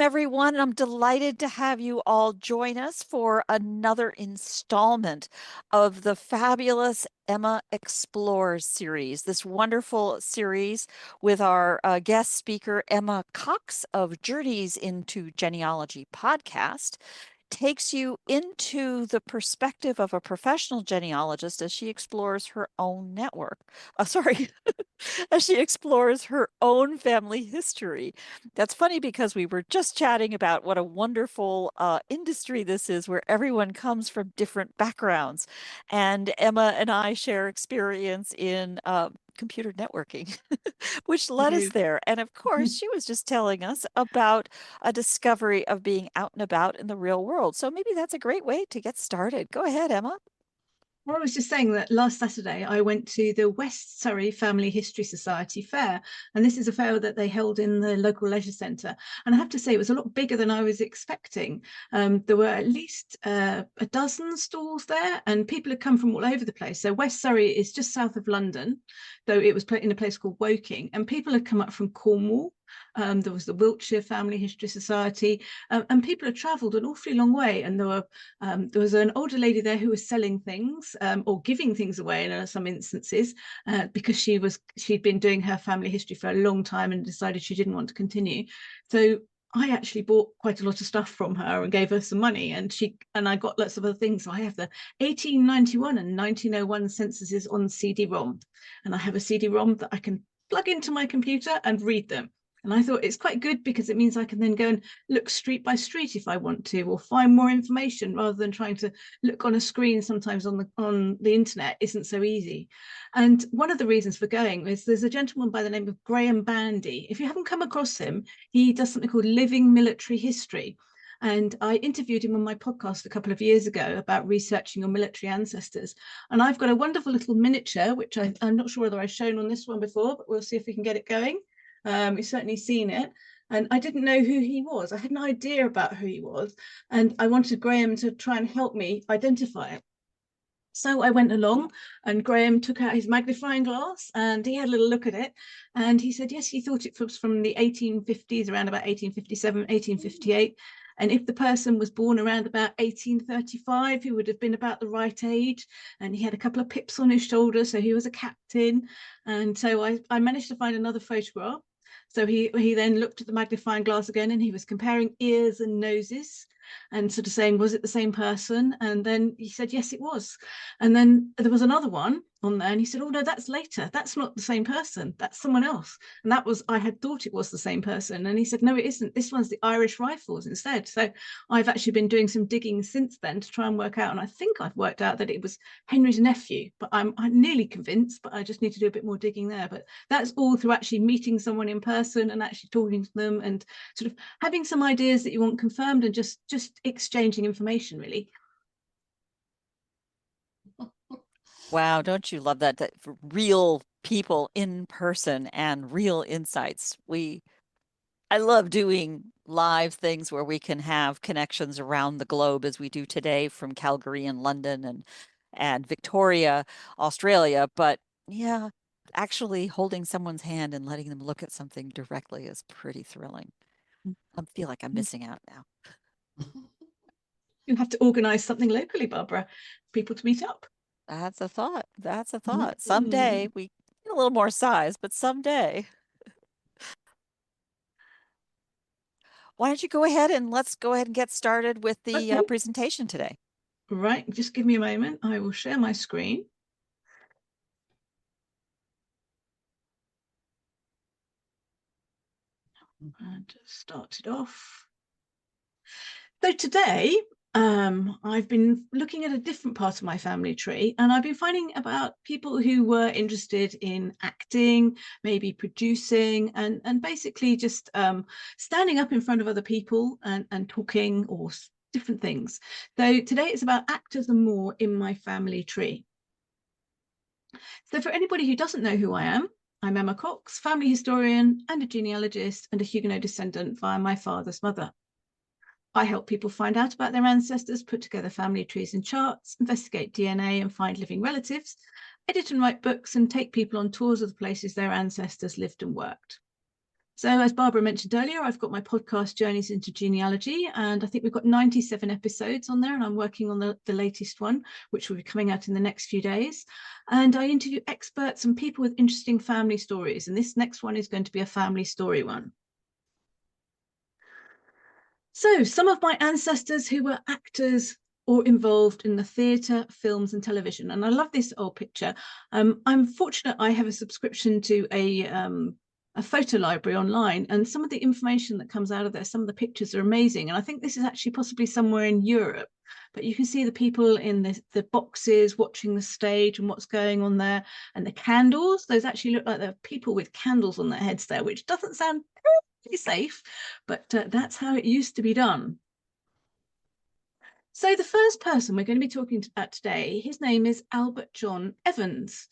Welcome, everyone. I'm delighted to have you all join us for another installment of the fabulous Emma Explores series, this wonderful series with our guest speaker, Emma Cox of Journeys into Genealogy podcast. Takes you into the perspective of a professional genealogist as she explores her own network. Sorry, as she explores her own family history. That's funny because we were just chatting about what a wonderful industry this is where everyone comes from different backgrounds. And Emma and I share experience in computer networking, which led us Do. there. And of course, she was just telling us about a discovery of being out and about in the real world. So maybe that's a great way to get started. Go ahead, Emma. Well, I was just saying that last Saturday I went to the West Surrey Family History Society fair, and this is a fair that they held in the local leisure centre. And I have to say, it was a lot bigger than I was expecting. There were at least a dozen stalls there, and people had come from all over the place. So West Surrey is just south of London, though it was in a place called Woking, and people had come up from Cornwall. There was the Wiltshire Family History Society, and people had travelled an awfully long way. And there was an older lady there who was selling things or giving things away in some instances because she'd been doing her family history for a long time and decided she didn't want to continue. So I actually bought quite a lot of stuff from her and gave her some money, and I got lots of other things. So I have the 1891 and 1901 censuses on CD-ROM, and I have a CD-ROM that I can plug into my computer and read them. And I thought it's quite good because it means I can then go and look street by street if I want to, or find more information rather than trying to look on a screen. Sometimes on the internet isn't so easy. And one of the reasons for going is there's a gentleman by the name of Graham Bandy. If you haven't come across him, he does something called Living Military History. And I interviewed him on my podcast a couple of years ago about researching your military ancestors. And I've got a wonderful little miniature, which I'm not sure whether I've shown on this one before, but we'll see if we can get it going. You've certainly seen it. And I didn't know who he was. I had no idea about who he was. And I wanted Graham to try and help me identify it. So I went along, and Graham took out his magnifying glass and he had a little look at it. And he said, yes, he thought it was from the 1850s, around about 1857, 1858. And if the person was born around about 1835, he would have been about the right age. And he had a couple of pips on his shoulder, so he was a captain. And so I managed to find another photograph. So he then looked at the magnifying glass again, and he was comparing ears and noses and sort of saying, was it the same person? And then he said, yes, it was. And then there was another one on there, and he said, oh no, that's later, that's not the same person, that's someone else. And that was, I had thought it was the same person. And he said, no, it isn't, this one's the Irish Rifles instead. So I've actually been doing some digging since then to try and work out, and I think I've worked out that it was Henry's nephew, but I'm nearly convinced, but I just need to do a bit more digging there. But that's all through actually meeting someone in person and actually talking to them and sort of having some ideas that you want confirmed, and just exchanging information, really. Wow, don't you love that for real people in person and real insights? I love doing live things where we can have connections around the globe as we do today from Calgary and London and Victoria, Australia. But yeah, actually holding someone's hand and letting them look at something directly is pretty thrilling. I feel like I'm missing out now. You have to organize something locally, Barbara, people to meet up. That's a thought. That's a thought. Someday Mm. we get a little more size, but someday. Why don't you go ahead and let's go ahead and get started with the Okay, presentation today. right, just give me a moment. I will share my screen. And just start it off. So today, I've been looking at a different part of my family tree, and I've been finding about people who were interested in acting, maybe producing, and basically just standing up in front of other people and talking, or different things. So today it's about actors and more in my family tree. So for anybody who doesn't know who I am, I'm Emma Cox, family historian and a genealogist and a Huguenot descendant via my father's mother. I help people find out about their ancestors, put together family trees and charts, investigate DNA and find living relatives, edit and write books, and take people on tours of the places their ancestors lived and worked. So as Barbara mentioned earlier, I've got my podcast, Journeys into Genealogy, and I think we've got 97 episodes on there, and I'm working on the latest one, which will be coming out in the next few days. And I interview experts and people with interesting family stories, and this next one is going to be a family story one. So some of my ancestors who were actors or involved in the theatre, films and television. And I love this old picture. I'm fortunate I have a subscription to a photo library online, and some of the information that comes out of there, some of the pictures are amazing. And I think this is actually possibly somewhere in Europe, but you can see the people in the boxes watching the stage and what's going on there, and the candles. Those actually look like they're people with candles on their heads there, which doesn't sound safe, but that's how it used to be done. So the first person we're going to be talking about today, his name is Albert John Evans.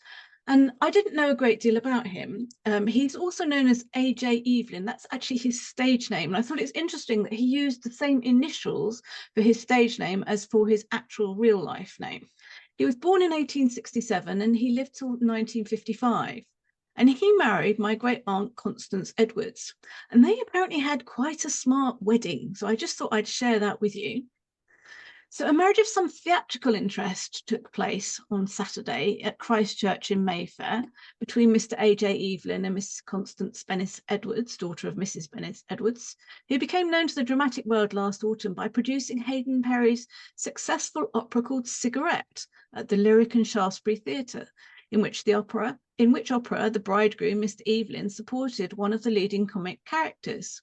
And I didn't know a great deal about him. He's also known as A.J. Evelyn. That's actually his stage name. And I thought it's interesting that he used the same initials for his stage name as for his actual real life name. He was born in 1867 and he lived till 1955. And he married my great aunt Constance Edwards. And they apparently had quite a smart wedding. So I just thought I'd share that with you. So a marriage of some theatrical interest took place on Saturday at Christchurch in Mayfair between Mr. A.J. Evelyn and Miss Constance Bennis Edwards, daughter of Mrs. Bennis Edwards, who became known to the dramatic world last autumn by producing Hayden Perry's successful opera called Cigarette at the Lyric and Shaftesbury Theatre, in which opera the bridegroom, Mr. Evelyn, supported one of the leading comic characters.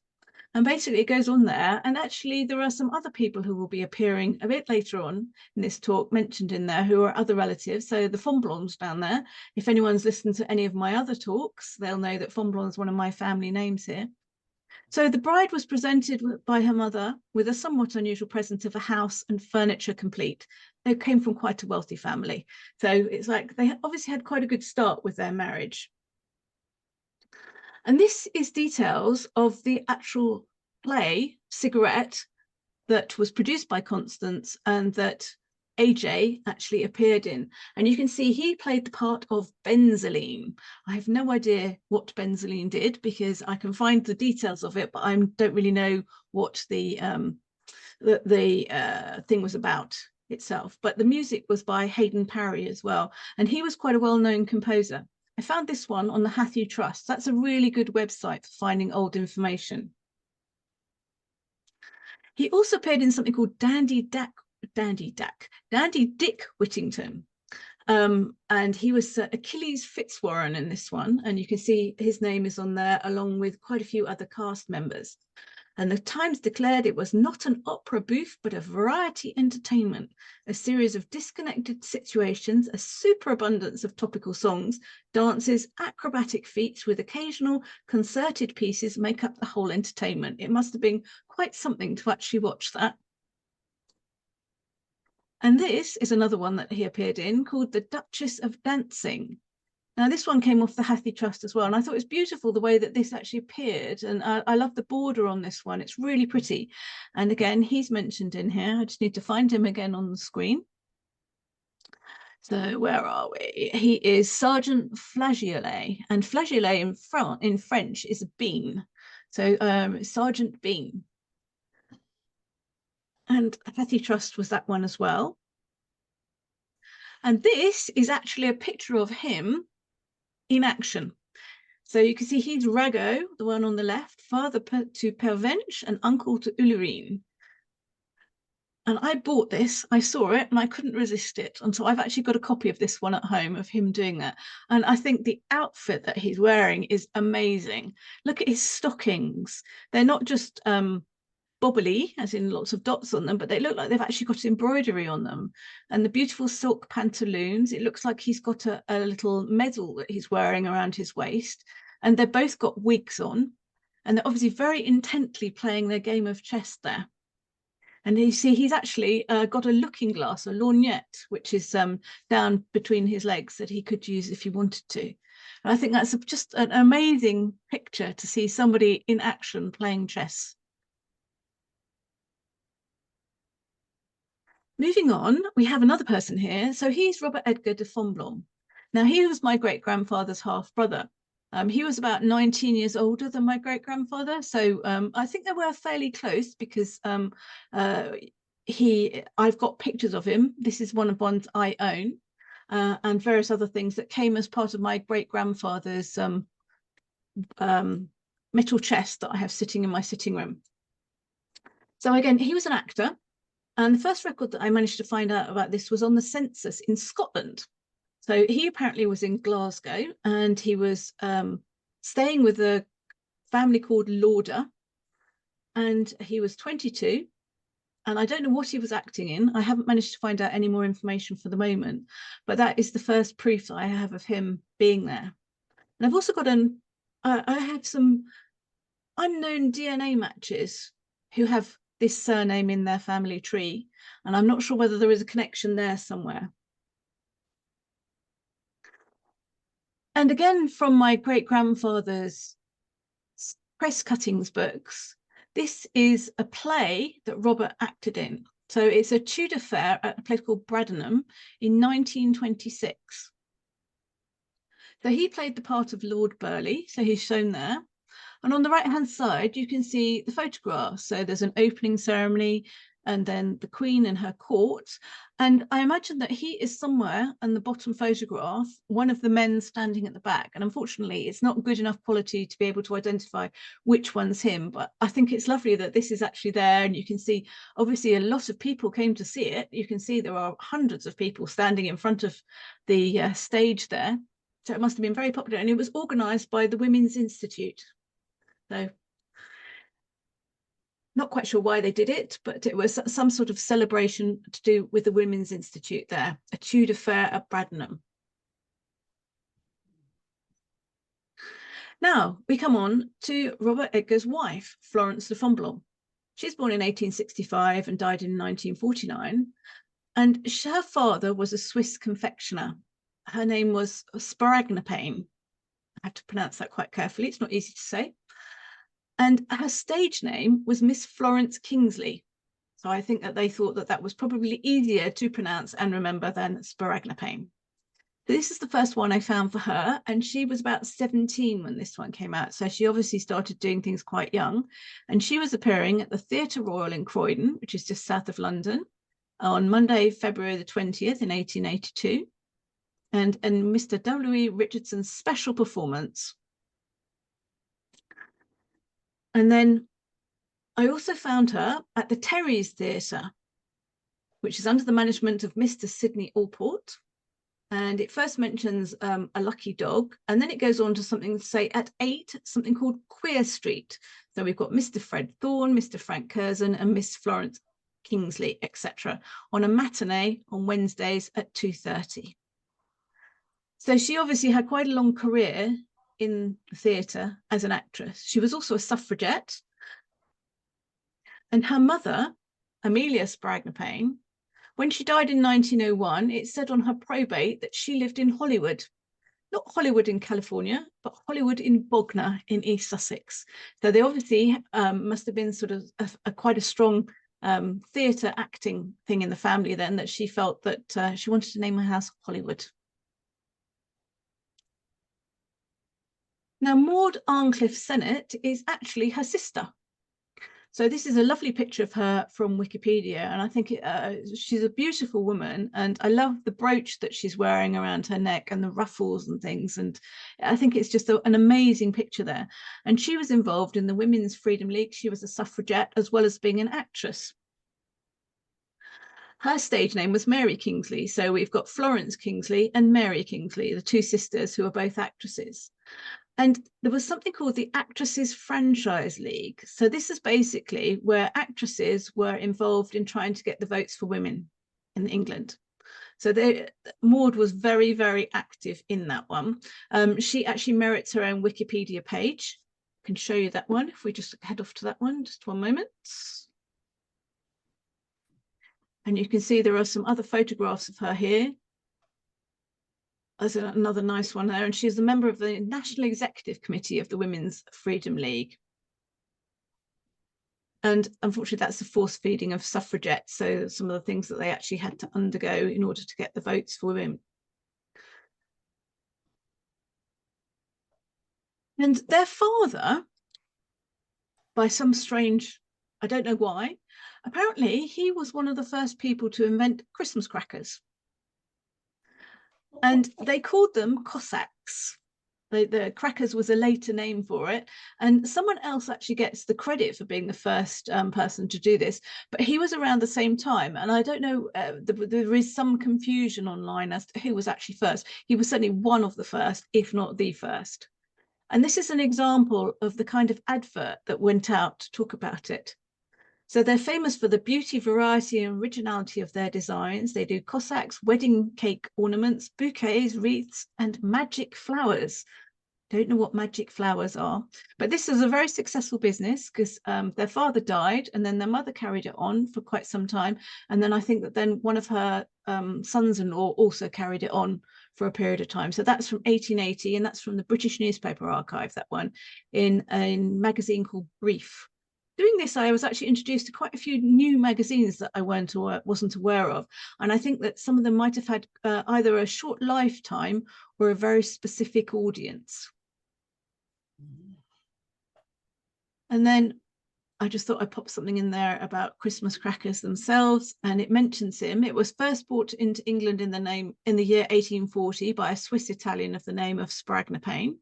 And basically it goes on there. And actually there are some other people who will be appearing a bit later on in this talk mentioned in there who are other relatives. So the Fonblons down there, if anyone's listened to any of my other talks, they'll know that Fonblon is one of my family names here. So the bride was presented by her mother with a somewhat unusual present of a house and furniture complete. They came from quite a wealthy family. So it's like they obviously had quite a good start with their marriage. And this is details of the actual play, Cigarette, that was produced by Constance and that AJ actually appeared in. And you can see he played the part of Benzaline. I have no idea what Benzaline did because I can find the details of it, but I don't really know what the thing was about itself. But the music was by Hayden Parry as well. And he was quite a well-known composer. I found this one on the Hathieu Trust. That's a really good website for finding old information. He also appeared in something called Dandy Dick Whittington. And he was Achilles Fitzwarren in this one. And you can see his name is on there along with quite a few other cast members. And the Times declared it was not an opera bouffe, but a variety entertainment, a series of disconnected situations, a superabundance of topical songs, dances, acrobatic feats with occasional concerted pieces make up the whole entertainment. It must have been quite something to actually watch that. And this is another one that he appeared in called The Duchess of Dancing. Now, this one came off the Hathieu Trust as well. And I thought it was beautiful the way that this actually appeared. And I love the border on this one. It's really pretty. And again, he's mentioned in here. I just need to find him again on the screen. So where are we? He is Sergeant Flageolet. And Flageolet in French is a bean. So Sergeant Bean. And Hathieu Trust was that one as well. And this is actually a picture of him in action. So you can see he's Rago, the one on the left, father to Pervenche and uncle to Ulurine. And I bought this, I saw it, and I couldn't resist it. And so I've actually got a copy of this one at home of him doing that. And I think the outfit that he's wearing is amazing. Look at his stockings. They're not just bobbly, as in lots of dots on them, but they look like they've actually got embroidery on them. And the beautiful silk pantaloons, it looks like he's got a little medal that he's wearing around his waist. And they've both got wigs on. And they're obviously very intently playing their game of chess there. And you see he's actually got a looking glass, a lorgnette, which is down between his legs that he could use if he wanted to. And I think that's just an amazing picture to see somebody in action playing chess. Moving on, we have another person here. So he's Robert Edgar de Fonblon. Now, he was my great-grandfather's half-brother. He was about 19 years older than my great-grandfather, so I think they were fairly close because I've got pictures of him. This is one of ones I own, and various other things that came as part of my great-grandfather's metal chest that I have sitting in my sitting room. So again, he was an actor, and the first record that I managed to find out about this was on the census in Scotland. So he apparently was in Glasgow, and he was staying with a family called Lauder, and he was 22. And I don't know what he was acting in. I haven't managed to find out any more information for the moment, but that is the first proof that I have of him being there. And I've also got I have some unknown DNA matches who have this surname in their family tree, and I'm not sure whether there is a connection there somewhere. And again, from my great-grandfather's press cuttings books, this is a play that Robert acted in. So it's a Tudor fair at a place called Bradenham in 1926. So he played the part of Lord Burleigh, so he's shown there. And on the right-hand side, you can see the photographs. So there's an opening ceremony, and then the Queen and her court. And I imagine that he is somewhere in the bottom photograph, one of the men standing at the back. And unfortunately, it's not good enough quality to be able to identify which one's him. But I think it's lovely that this is actually there. And you can see, obviously, a lot of people came to see it. You can see there are hundreds of people standing in front of the stage there. So it must have been very popular. And it was organised by the Women's Institute. So not quite sure why they did it, but it was some sort of celebration to do with the Women's Institute there, a Tudor fair at Bradenham. Now we come on to Robert Edgar's wife, Florence de Fontblanc. She's born in 1865 and died in 1949. And her father was a Swiss confectioner. Her name was Sparagnapane. I have to pronounce that quite carefully. It's not easy to say. And her stage name was Miss Florence Kingsley. So I think that they thought that that was probably easier to pronounce and remember than Sparagnapane. So this is the first one I found for her, and she was about 17 when this one came out. So she obviously started doing things quite young. And she was appearing at the Theatre Royal in Croydon, which is just south of London, on Monday, February the 20th in 1882. And Mr. W. Richardson's special performance. And then I also found her at the Terry's Theatre, which is under the management of Mr. Sidney Allport. And it first mentions a lucky dog, and then it goes on to something to say at 8, something called Queer Street. So we've got Mr. Fred Thorne, Mr. Frank Curzon, and Miss Florence Kingsley, etc., on a matinee on Wednesdays at 2:30. So she obviously had quite a long career in the theatre as an actress. She was also a suffragette. And her mother, Amelia Sparagnapane, when she died in 1901, it said on her probate that she lived in Hollywood. Not Hollywood in California, but Hollywood in Bognor in East Sussex. So they obviously must have been sort of quite a strong theatre acting thing in the family then, that she felt that she wanted to name her house Hollywood. Now, Maud Arncliffe Sennett is actually her sister. So this is a lovely picture of her from Wikipedia, and I think she's a beautiful woman, and I love the brooch that she's wearing around her neck and the ruffles and things, and I think it's just an amazing picture there. And she was involved in the Women's Freedom League. She was a suffragette as well as being an actress. Her stage name was Mary Kingsley, so we've got Florence Kingsley and Mary Kingsley, the two sisters who are both actresses. And there was something called the Actresses Franchise League. So this is basically where actresses were involved in trying to get the votes for women in England. So Maud was very, very active in that one. She actually merits her own Wikipedia page. I can show you that one if we just head off to that one, just one moment. And you can see there are some other photographs of her here. There's another nice one there, and she's a member of the National Executive Committee of the Women's Freedom League. And unfortunately, that's the force feeding of suffragettes, so some of the things that they actually had to undergo in order to get the votes for women. And their father, by some strange, I don't know why, apparently he was one of the first people to invent Christmas crackers. And they called them Cossacks. The crackers was a later name for it, and someone else actually gets the credit for being the first person to do this, but he was around the same time, and I don't know, there is some confusion online as to who was actually first. He was certainly one of the first, if not the first, and this is an example of the kind of advert that went out to talk about it. So they're famous for the beauty, variety, and originality of their designs. They do Cossacks, wedding cake ornaments, bouquets, wreaths, and magic flowers. Don't know what magic flowers are, but this was a very successful business because their father died and then their mother carried it on for quite some time. And then I think that then one of her sons-in-law also carried it on for a period of time. So that's from 1880, and that's from the British Newspaper Archive, that one, in a magazine called Brief. Doing this, I was actually introduced to quite a few new magazines that I wasn't aware of. And I think that some of them might have had either a short lifetime or a very specific audience. And then I just thought I'd pop something in there about Christmas crackers themselves, and it mentions him. It was first brought into England in the year 1840 by a Swiss Italian of the name of Spragnapane.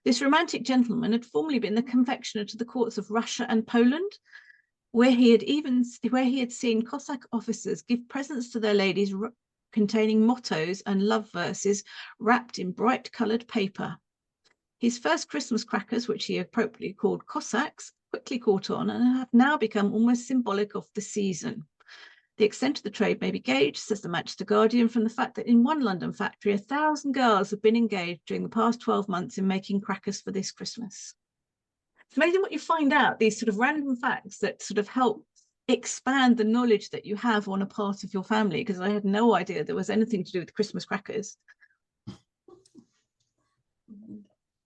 This romantic gentleman had formerly been the confectioner to the courts of Russia and Poland, where he had seen Cossack officers give presents to their ladies containing mottos and love verses wrapped in bright coloured paper. His first Christmas crackers, which he appropriately called Cossacks, quickly caught on and have now become almost symbolic of the season. The extent of the trade may be gauged, says the Manchester Guardian, from the fact that in one London factory, 1,000 girls have been engaged during the past 12 months in making crackers for this Christmas. It's amazing what you find out, these sort of random facts that sort of help expand the knowledge that you have on a part of your family, because I had no idea there was anything to do with Christmas crackers.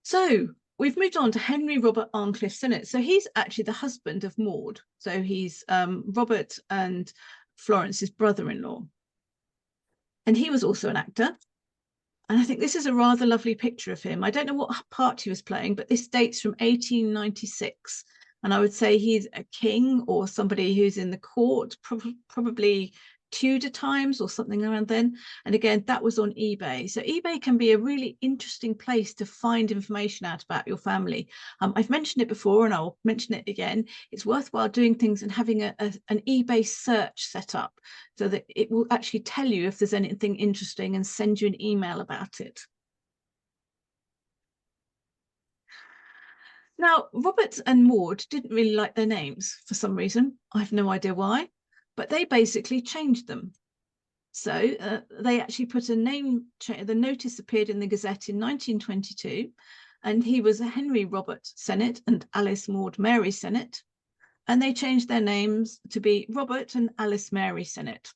So we've moved on to Henry Robert Arncliffe Sinnott. So he's actually the husband of Maud. So he's Robert and Florence's brother-in-law. And he was also an actor. And I think this is a rather lovely picture of him. I don't know what part he was playing, but this dates from 1896. And I would say he's a king or somebody who's in the court, probably Tudor times or something around then. And again, that was on eBay. So eBay can be a really interesting place to find information out about your family. I've mentioned it before and I'll mention it again. It's worthwhile doing things and having an eBay search set up so that it will actually tell you if there's anything interesting and send you an email about it. Now, Robert and Maud didn't really like their names for some reason. I have no idea why, but they basically changed them. So they actually put a name, the notice appeared in the Gazette in 1922, and he was Henry Robert Sinnott and Alice Maud Mary Sinnott, and they changed their names to be Robert and Alice Mary Sinnott.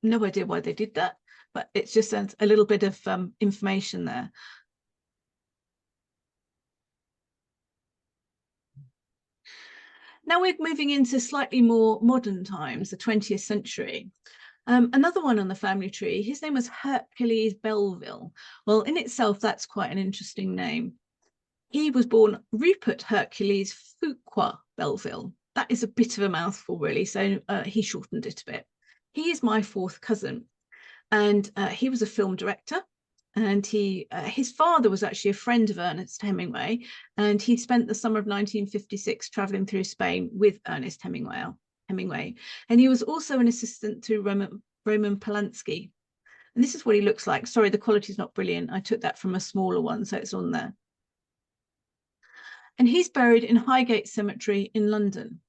No idea why they did that, but it's just a little bit of information there. Now we're moving into slightly more modern times, the 20th century. Another one on the family tree, his name was Hercules Belville. Well, in itself, that's quite an interesting name. He was born Rupert Hercules Fuqua Belville. That is a bit of a mouthful, really, so he shortened it a bit. He is my fourth cousin, and he was a film director. And his father was actually a friend of Ernest Hemingway, and he spent the summer of 1956 traveling through Spain with Ernest Hemingway. And he was also an assistant to Roman Polanski. And this is what he looks like. Sorry, the quality is not brilliant. I took that from a smaller one, so it's on there. And he's buried in Highgate Cemetery in London.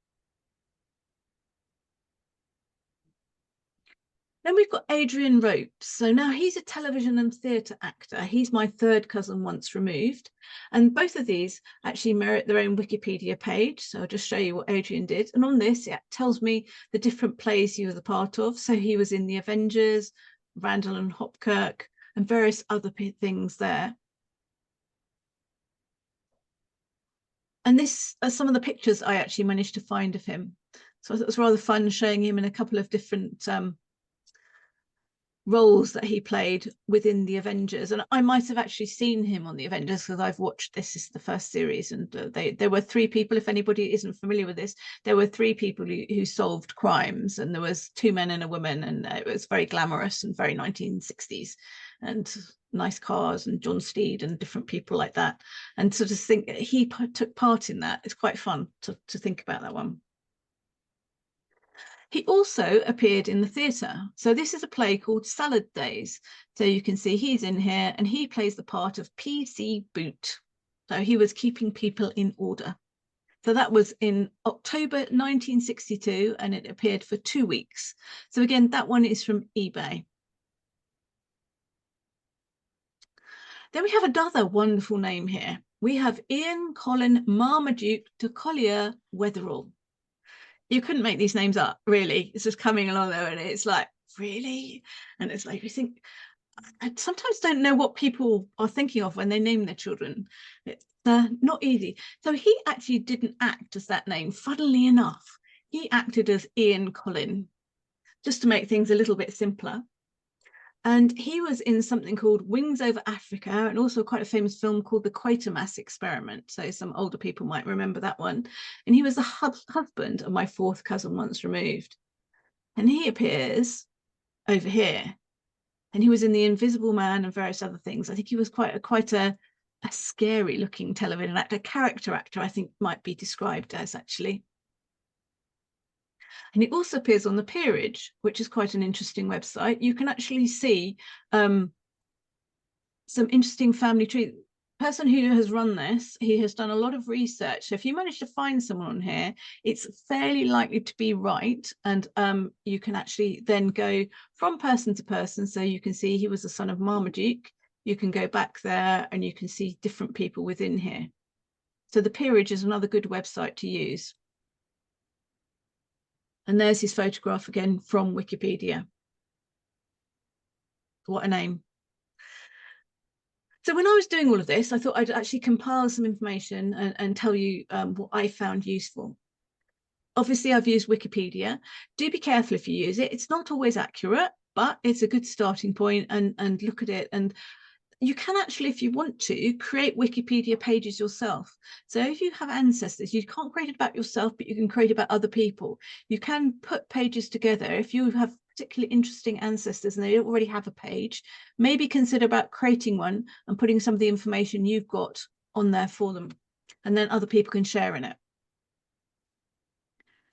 Then we've got Adrian Ropes. So now he's a television and theatre actor. He's my third cousin once removed. And both of these actually merit their own Wikipedia page. So I'll just show you what Adrian did. And on this, it tells me the different plays he was a part of. So he was in The Avengers, Randall and Hopkirk, and various other things there. And this are some of the pictures I actually managed to find of him. So I thought it was rather fun showing him in a couple of different roles that he played within the Avengers. And I might have actually seen him on the Avengers because I've watched this is the first series, and there were three people. If anybody isn't familiar with this, there were three people who solved crimes, and there was two men and a woman, and it was very glamorous and very 1960s, and nice cars and John Steed and different people like that. And so to think he took part in that, it's quite fun to think about that one. He also appeared in the theatre. So this is a play called Salad Days. So you can see he's in here and he plays the part of PC Boot. So he was keeping people in order. So that was in October 1962 and it appeared for 2 weeks. So again, that one is from eBay. Then we have another wonderful name here. We have Ian Colin Marmaduke de Collier Wetherell. You couldn't make these names up, really. It's just coming along there and it's like, really? And it's like, you think, I sometimes don't know what people are thinking of when they name their children. It's not easy. So he actually didn't act as that name. Funnily enough, he acted as Ian Colin, just to make things a little bit simpler. And he was in something called Wings Over Africa, and also quite a famous film called The Quatermass Experiment. So some older people might remember that one. And he was the husband of my fourth cousin once removed. And he appears over here. And he was in The Invisible Man and various other things. I think he was quite a scary looking television actor, character actor, I think might be described as actually. And it also appears on the Peerage, which is quite an interesting website. You can actually see some interesting family tree. The person who has run this, he has done a lot of research. So if you manage to find someone on here, it's fairly likely to be right. And you can actually then go from person to person. So you can see he was the son of Marmaduke. You can go back there and you can see different people within here. So the Peerage is another good website to use. And there's his photograph again from Wikipedia. What a name. So when I was doing all of this, I thought I'd actually compile some information and tell you what I found useful. Obviously, I've used Wikipedia. Do be careful if you use it. It's not always accurate, but it's a good starting point and look at it. And you can actually, if you want to, create Wikipedia pages yourself. So if you have ancestors, you can't create it about yourself, but you can create about other people. You can put pages together. If you have particularly interesting ancestors and they already have a page, maybe consider about creating one and putting some of the information you've got on there for them. And then other people can share in it.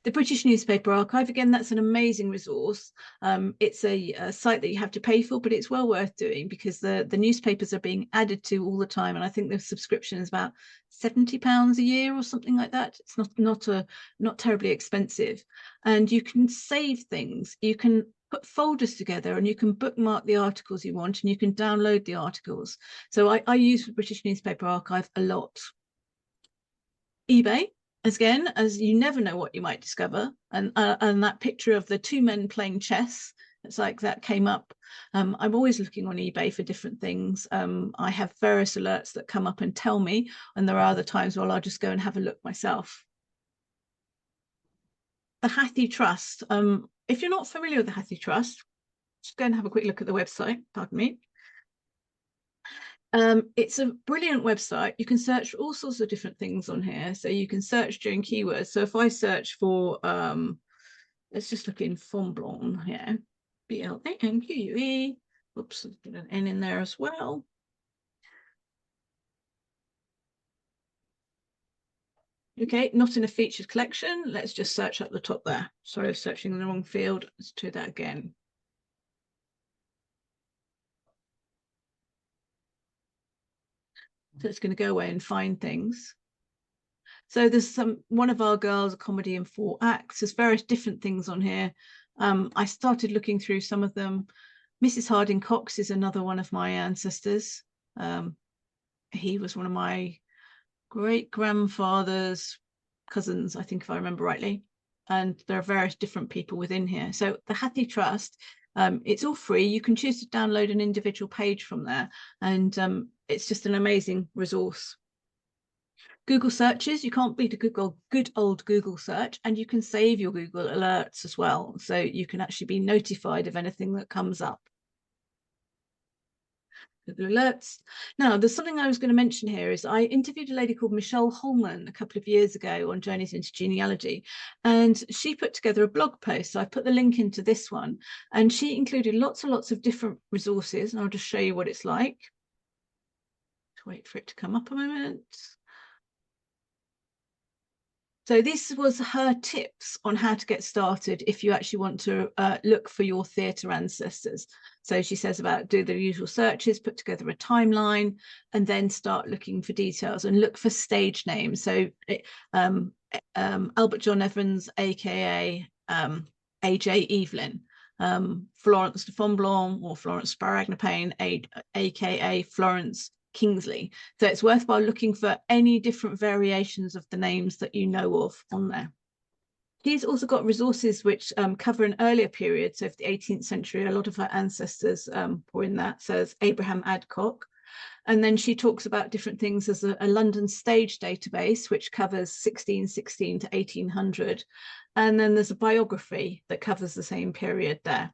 The British Newspaper Archive, again, that's an amazing resource. It's a site that you have to pay for, but it's well worth doing because the newspapers are being added to all the time. And I think the subscription is about £70 a year or something like that. It's not terribly expensive. And you can save things. You can put folders together and you can bookmark the articles you want and you can download the articles. So I use the British Newspaper Archive a lot. eBay, again, as you never know what you might discover, and that picture of the two men playing chess, it's like that came up. I'm always looking on eBay for different things. I have various alerts that come up and tell me, and there are other times where I'll just go and have a look myself. The Hathi Trust. If you're not familiar with the Hathi Trust, just go and have a quick look at the website, pardon me. It's a brilliant website. You can search for all sorts of different things on here. So you can search during keywords. So if I search for, let's just look in Fonblanc here, BLANQUE. Oops, put an N in there as well. Okay, not in a featured collection. Let's just search up the top there. Sorry, I was searching in the wrong field. Let's do that again. So it's going to go away and find things. So there's one of our girls, a comedy in 4 acts. There's various different things on here. I started looking through some of them. Mrs. Harding Cox is another one of my ancestors. He was one of my great-grandfather's cousins, I think, if I remember rightly. And there are various different people within here. So the Hathi Trust, it's all free. You can choose to download an individual page from there. And it's just an amazing resource. Google searches, you can't beat a good old Google search, and you can save your Google alerts as well. So you can actually be notified of anything that comes up. the alerts. Now, there's something I was going to mention here is I interviewed a lady called Michelle Holman a couple of years ago on Journeys into Genealogy, and she put together a blog post. So I put the link into this one, and she included lots and lots of different resources, and I'll just show you what it's like. Wait for it to come up a moment. So this was her tips on how to get started if you actually want to look for your theatre ancestors. So she says about do the usual searches, put together a timeline, and then start looking for details and look for stage names. So Albert John Evans, aka AJ Evelyn, Florence de Fonblanc or Florence Sparagnapain, aka Florence Kingsley. So it's worthwhile looking for any different variations of the names that you know of on there. She's also got resources which cover an earlier period. So for the 18th century, a lot of her ancestors were in that. So there's Abraham Adcock. And then she talks about different things as a London stage database, which covers 1616 to 1800. And then there's a biography that covers the same period there.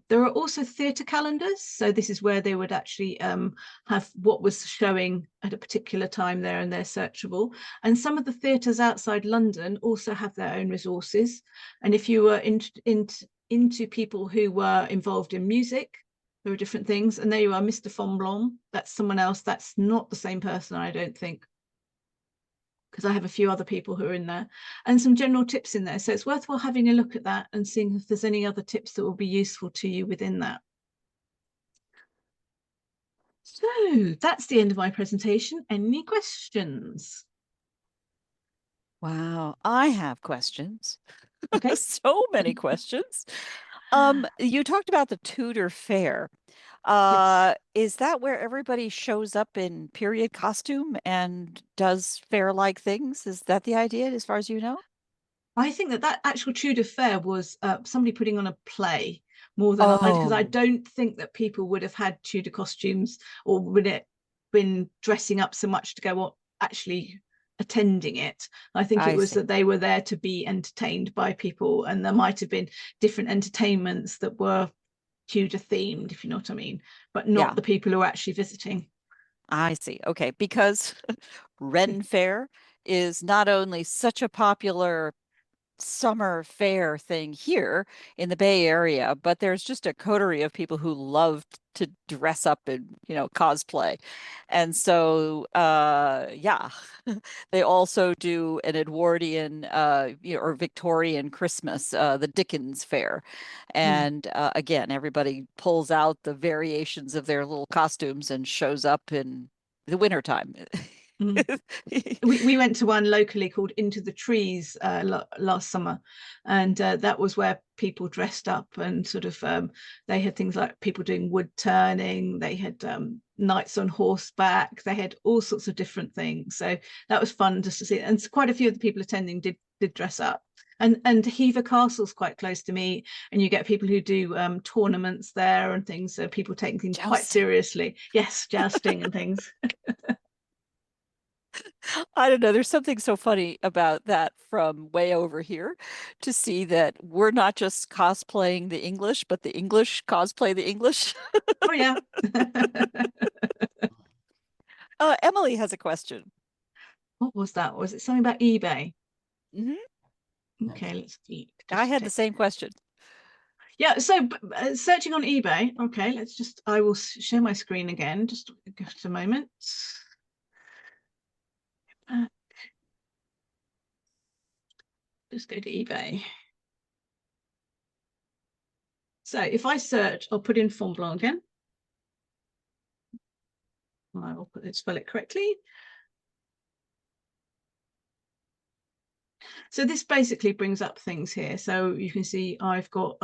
There are also theatre calendars. So this is where they would actually have what was showing at a particular time there, and they're searchable. And some of the theatres outside London also have their own resources. And if you were into people who were involved in music, there are different things. And there you are, Mr. Fonblanc. That's someone else. That's not the same person, I don't think, because I have a few other people who are in there, and some general tips in there. So it's worthwhile having a look at that and seeing if there's any other tips that will be useful to you within that. So that's the end of my presentation. Any questions? Wow, I have questions. Okay. So many questions. You talked about the Tudor Fair. Yes. Is that where everybody shows up in period costume and does fair-like things? Is that the idea, as far as you know? I think that actual Tudor Fair was somebody putting on a play more than because I Oh, don't think that people would have had Tudor costumes or would it been dressing up so much to go on actually attending it. I think it I was see. that they were there to be entertained by people, and there might have been different entertainments that were Tudor themed, if you know what I mean, but not Yeah, the people who are actually visiting. I see. Okay, because Ren Fair is not only such a popular summer fair thing here in the Bay Area, but there's just a coterie of people who love to dress up and, cosplay. And so, yeah, they also do an Edwardian, or Victorian Christmas, the Dickens Fair. Mm. And again, everybody pulls out the variations of their little costumes and shows up in the wintertime. Mm. We went to one locally called Into the Trees last summer, and that was where people dressed up and sort of they had things like people doing wood turning, they had knights on horseback, they had all sorts of different things. So that was fun just to see, and quite a few of the people attending did dress up. And Hever Castle's quite close to me, and you get people who do tournaments there and things, so people taking things quite Jousting. seriously. Yes, jousting and things. I don't know. There's something so funny about that from way over here to see that we're not just cosplaying the English, but the English cosplay the English. Oh yeah. Emily has a question. What was that? Was it something about eBay? Mhm. Okay, let's I just had the take. same question. Yeah, so searching on eBay. Okay, let's just. I will share my screen again. Just a moment. Uh, just go to eBay. So if I search, I'll put in Font Blanc again. I will spell it correctly. So this basically brings up things here. So you can see I've got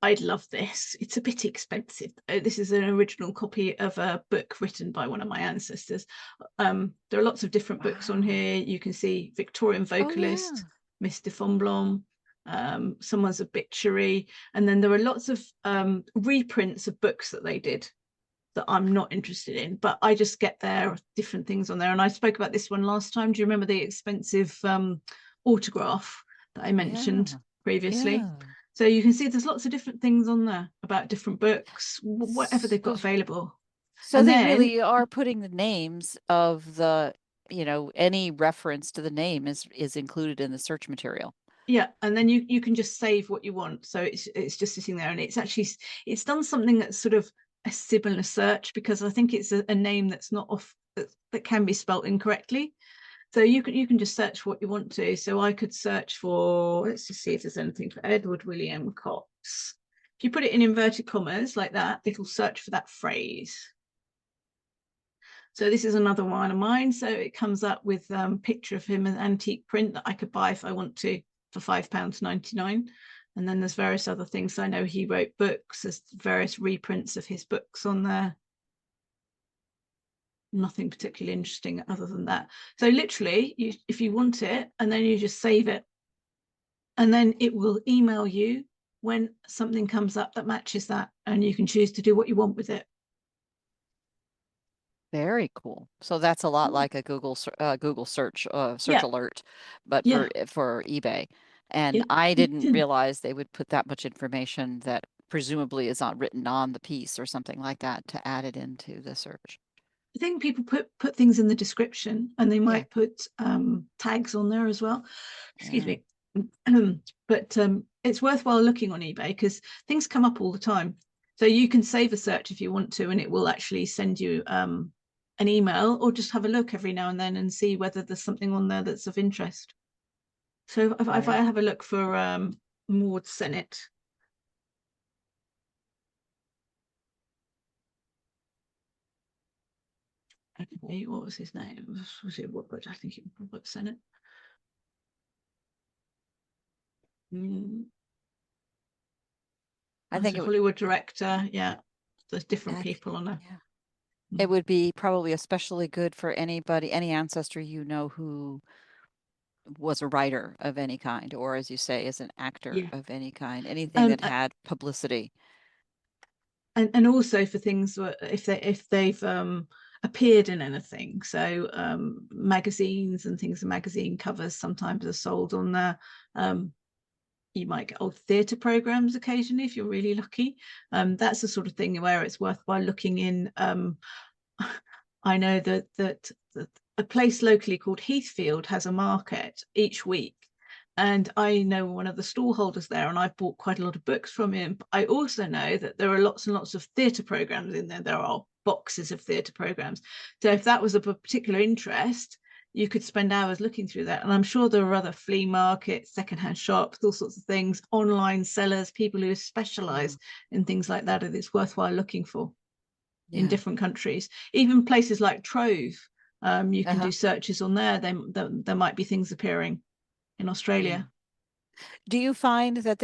I'd love this. It's a bit expensive. This is an original copy of a book written by one of my ancestors. There are lots of different books on Wow. here. You can see Victorian Oh, vocalist, yeah. Mr. Fonblanc, someone's obituary, and then there are lots of reprints of books that they did that I'm not interested in, but I just get there different things on there. And I spoke about this one last time. Do you remember the expensive autograph that I mentioned Yeah. previously? Yeah. So you can see there's lots of different things on there about different books, whatever they've got So, available. So And they then, really are putting the names of the, any reference to the name is included in the search material. yeah, and then you can just save what you want. So it's just sitting there, and it's done something that's sort of a similar search, because I think it's a name that's not off that can be spelt incorrectly. So you can just search what you want to. So I could search for, let's just see if there's anything for Edward William Cox. If you put it in inverted commas like that, it'll search for that phrase. So this is another one of mine. So it comes up with picture of him, an antique print that I could buy if I want to for £5.99. And then there's various other things. I know he wrote books. There's various reprints of his books on there. Nothing particularly interesting other than that. So literally, if you want it, and then you just save it, and then it will email you when something comes up that matches that, and you can choose to do what you want with it. Very cool. So that's a lot like a Google search Yeah, alert, but yeah, for eBay. And yeah. I didn't realize they would put that much information that presumably is not written on the piece or something like that to add it into the search. I think people put things in the description, and they Yeah. might put tags on there as well. Excuse Yeah. me. But it's worthwhile looking on eBay, because things come up all the time. So you can save a search if you want to, and it will actually send you an email, or just have a look every now and then and see whether there's something on there that's of interest. So if I Very. have a look for Maud Sennett, okay, what was his name? Was it Robert? I think it was Robert Sennett. Mm, I as think a it would, Hollywood director, yeah, there's different I th people on there. yeah. It Mm. would be probably especially good for anybody, any ancestor who was a writer of any kind, or as you say, is an actor Yeah. of any kind, anything Um, that had publicity. and also for things if they've appeared in anything. So magazines and things, the magazine covers sometimes are sold on there. Um, you might get old theatre programs occasionally if you're really lucky. That's the sort of thing where it's worthwhile looking in. I know that a place locally called Heathfield has a market each week. And I know one of the stall holders there, and I've bought quite a lot of books from him. But I also know that there are lots and lots of theatre programs in there. There are boxes of theatre programs. So if that was of a particular interest, you could spend hours looking through that. And I'm sure there are other flea markets, secondhand shops, all sorts of things, online sellers, people who specialize Mm. in things like that. And it's worthwhile looking for in Yeah. different countries. Even places like Trove, you can Uh-huh. do searches on there. There might be things appearing in Yeah. Australia. Do you find that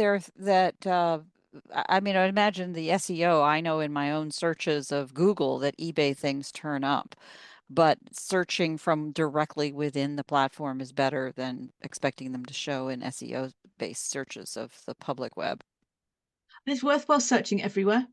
I mean, I imagine the SEO, I know in my own searches of Google that eBay things turn up, but searching from directly within the platform is better than expecting them to show in SEO-based searches of the public web. And it's worthwhile searching everywhere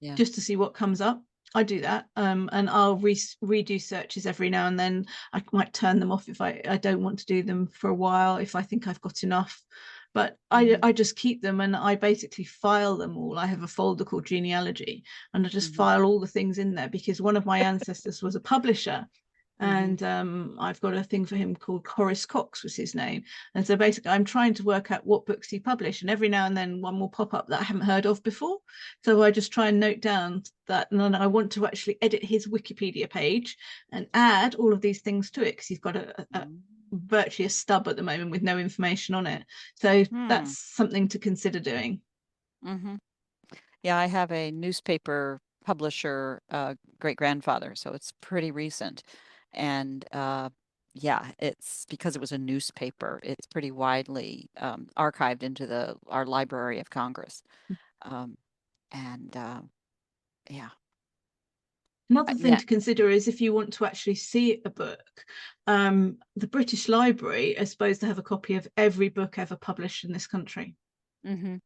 Yeah. just to see what comes up. I do that, and I'll redo searches every now and then. I might turn them off if I don't want to do them for a while, if I think I've got enough. But Hmm. I just keep them, and I basically file them all. I have a folder called genealogy, and I just Hmm. file all the things in there, because one of my ancestors was a publisher. Hmm. And I've got a thing for him called Horace Cox was his name. And so basically I'm trying to work out what books he published, and every now and then one will pop up that I haven't heard of before. So I just try and note down that, and then I want to actually edit his Wikipedia page and add all of these things to it, because he's got a virtually a stub at the moment with no information on it. So Hmm. that's something to consider doing. Hmm. Yeah, I have a newspaper publisher, great-grandfather, so it's pretty recent. And yeah, it's because it was a newspaper, it's pretty widely archived into the our Library of Congress. Um, and yeah, Another thing yeah. to consider is if you want to actually see a book, the British Library is supposed to have a copy of every book ever published in this country.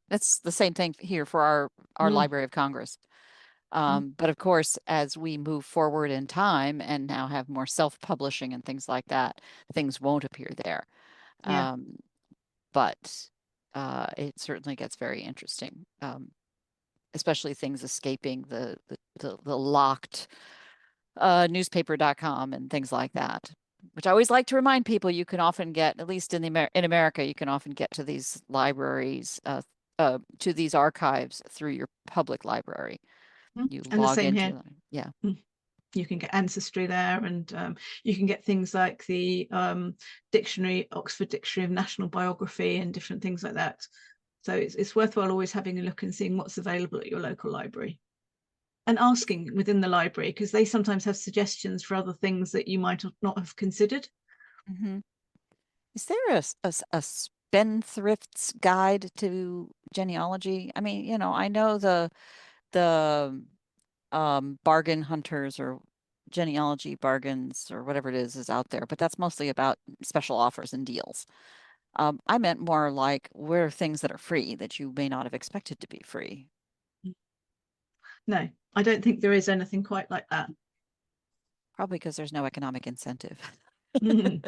That's the same thing here for our Mm, Library of Congress. mm, But of course, as we move forward in time and now have more self-publishing and things like that, things won't appear there. yeah. Um, but it certainly gets very interesting, especially things escaping the the locked newspaper.com and things like that, which I always like to remind people you can often get, at least in in America, you can often get to these libraries, to these archives through your public library. You And the log same into here. them. Yeah. You can get ancestry there, and you can get things like the dictionary, Oxford Dictionary of National Biography, and different things like that. So it's worthwhile always having a look and seeing what's available at your local library, and asking within the library, because they sometimes have suggestions for other things that you might not have considered. Mm-hmm. Is there a spendthrift's guide to genealogy? I mean, I know the bargain hunters or genealogy bargains or whatever it is out there, but that's mostly about special offers and deals. I meant more like where are things that are free that you may not have expected to be free. No, I don't think there is anything quite like that. Probably because there's no economic incentive. Mm.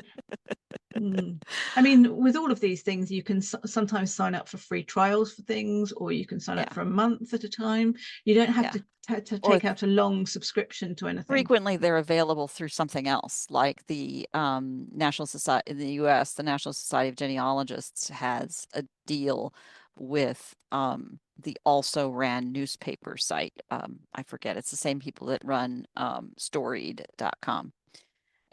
Mm. I mean, with all of these things, you can sometimes sign up for free trials for things, or you can sign up Yeah, for a month at a time. You don't have yeah. to Or take out a long subscription to anything. frequently they're available through something else, like the National Society in the US, the National Society of Genealogists has a deal with the also ran newspaper site. I forget, it's the same people that run storied.com.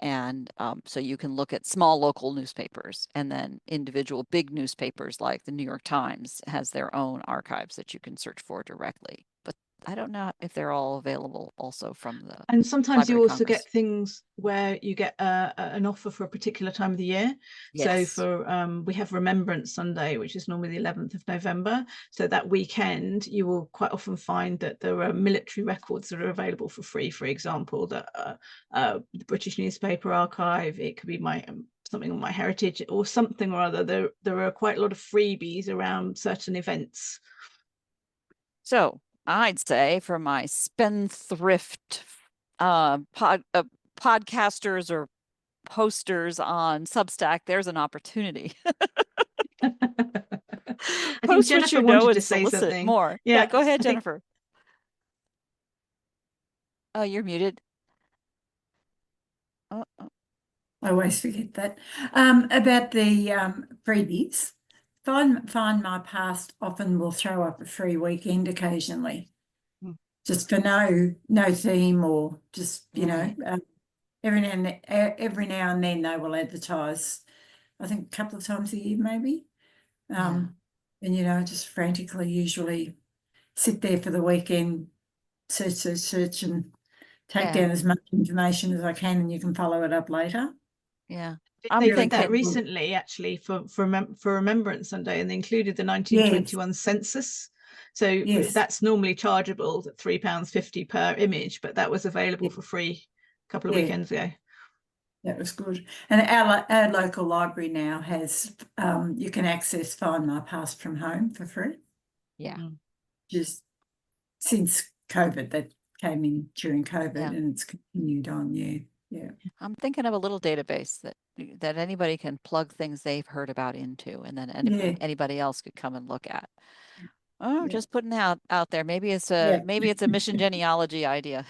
And so you can look at small local newspapers, and then individual big newspapers like the New York Times has their own archives that you can search for directly. But I don't know if they're all available also from the And sometimes Library you of also Congress. get things where you get an offer for a particular time of the year. So Yes. for we have Remembrance Sunday, which is normally the 11th of November. So that weekend, you will quite often find that there are military records that are available for free. For example, the British Newspaper Archive. It could be my something on My Heritage or something or other. There are quite a lot of freebies around certain events. So I'd say for my spendthrift podcasters or posters on Substack, there's an opportunity. I think Post what Jennifer you know wanted and to say solicit something. more. Yeah, Yeah, go ahead, I think Jennifer. Oh, you're muted. Oh. I always forget that. About the freebies, Find My Past often will throw up a free weekend occasionally, just for no theme, or just every now and then they will advertise. I think a couple of times a year maybe. Yeah. And just frantically usually sit there for the weekend, search and take Yeah. down as much information as I can, and you can follow it up later. Yeah. I'm they did that thinking, recently, actually, for Remembrance Sunday, and they included the Yes, 1921 census. So yes, that's normally chargeable at £3.50 per image, but that was available yeah, for free a couple of yeah, weekends ago. that was good. And our local library now has you can access Find My Past from home for free. yeah. Just since COVID, that came in during COVID, Yeah. and it's continued on. Yeah. I'm thinking of a little database that anybody can plug things they've heard about into, and then Yeah, anybody else could come and look at. Oh, yeah, just putting out there. Maybe it's a yeah. mission genealogy idea.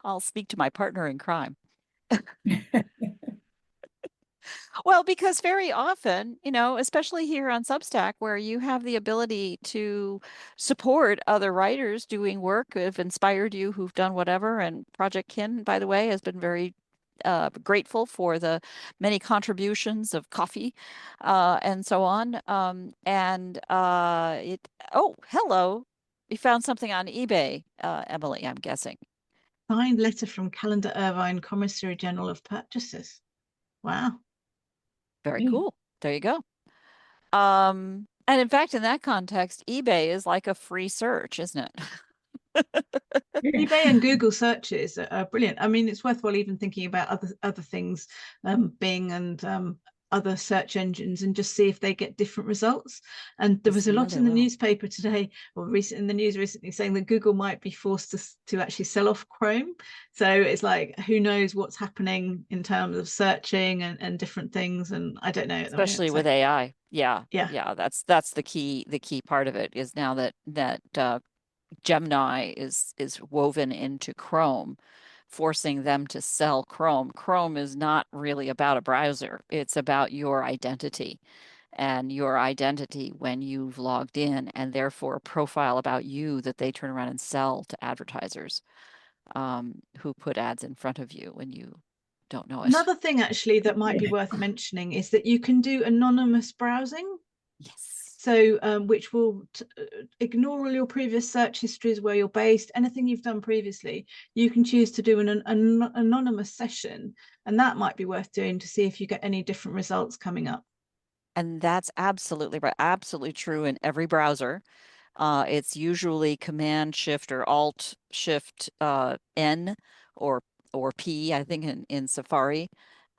I'll speak to my partner in crime. Well, because very often, especially here on Substack, where you have the ability to support other writers doing work who have inspired you, who've done whatever. And Projectkin, by the way, has been very grateful for the many contributions of coffee and so on. Oh, hello. You found something on eBay, Emily, I'm guessing. Signed letter from Calendar Irvine, Commissary General of Purchases. Wow. Very cool. There you go. And in fact, in that context, eBay is like a free search, isn't it? eBay and Google searches are brilliant. I mean, it's worthwhile even thinking about other things, Bing and other search engines, and just see if they get different results. And there was a lot They in the will. newspaper today, or in the news recently, saying that Google might be forced to actually sell off Chrome. So it's like, who knows what's happening in terms of searching and different things. And I don't know at the moment. Especially So with AI. Yeah. yeah. Yeah. That's the key part of it is now that Gemini is woven into Chrome, forcing them to sell Chrome. Chrome is not really about a browser. It's about your identity and your identity when you've logged in, and therefore a profile about you that they turn around and sell to advertisers who put ads in front of you when you don't know it. Another thing actually that might be worth mentioning is that you can do anonymous browsing. Yes. So which will ignore all your previous search histories, where you're based, anything you've done previously. You can choose to do an anonymous session, and that might be worth doing to see if you get any different results coming up. And that's absolutely right. Absolutely true in every browser. It's usually Command Shift or Alt Shift N or P, I think, in Safari,